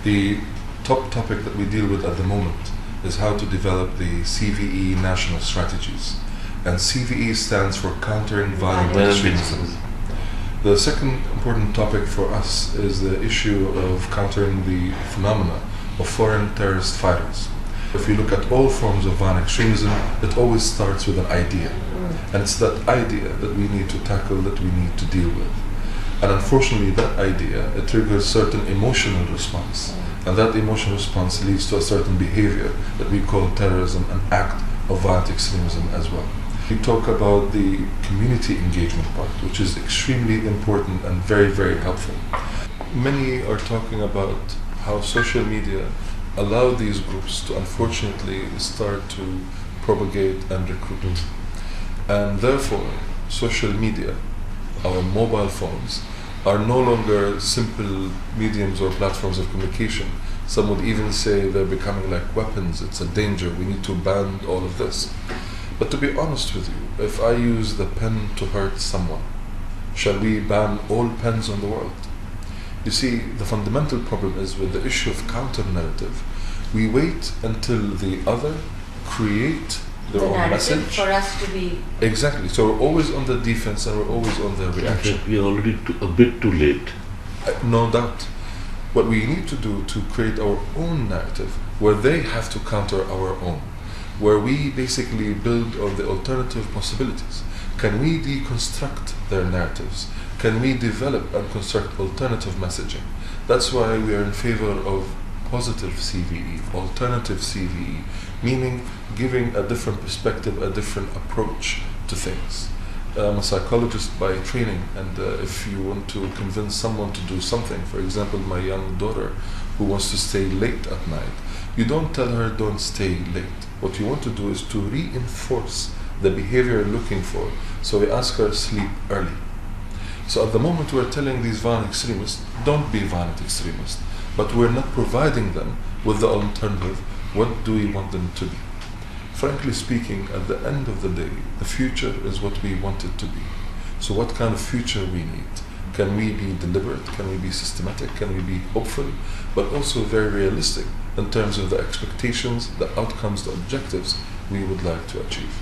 The top topic that we deal with at the moment is how to develop the CVE national strategies. And CVE stands for Countering Violent Extremism. The second important topic for us is the issue of countering the phenomena of foreign terrorist fighters. If you look at all forms of violent extremism, it always starts with an idea. And it's that idea that we need to tackle, that we need to deal with. And unfortunately, that idea, it triggers certain emotional response. And that emotional response leads to a certain behavior that we call terrorism, an act of violent extremism as well. We talk about the community engagement part, which is extremely important and very, very helpful. Many are talking about how social media allow these groups to unfortunately start to propagate and recruit. And therefore, social media, our mobile phones, are no longer simple mediums or platforms of communication. Some would even say they're becoming like weapons. It's a danger. We need to ban all of this. But to be honest with you, if I use the pen to hurt someone, shall we ban all pens on the world? You see, the fundamental problem is with the issue of counter-narrative. We wait until the other create their own message for us to be... Exactly. So we're always on the defense and we're always on the reaction. We are already a bit too late. No doubt. What we need to do to create our own narrative, where they have to counter our own, where we basically build on the alternative possibilities. Can we deconstruct their narratives? Can we develop and construct alternative messaging? That's why we are in favor of positive CVE, alternative CVE, meaning giving a different perspective, a different approach to things. I'm a psychologist by training, and if you want to convince someone to do something, for example, my young daughter who wants to stay late at night, you don't tell her don't stay late. What you want to do is to reinforce the behavior you're looking for. So we ask her sleep early. So at the moment we're telling these violent extremists, don't be violent extremists, but we're not providing them with the alternative. What do we want them to be? Frankly speaking, at the end of the day, the future is what we want it to be. So what kind of future we need? Can we be deliberate? Can we be systematic? Can we be hopeful? But also very realistic in terms of the expectations, the outcomes, the objectives we would like to achieve.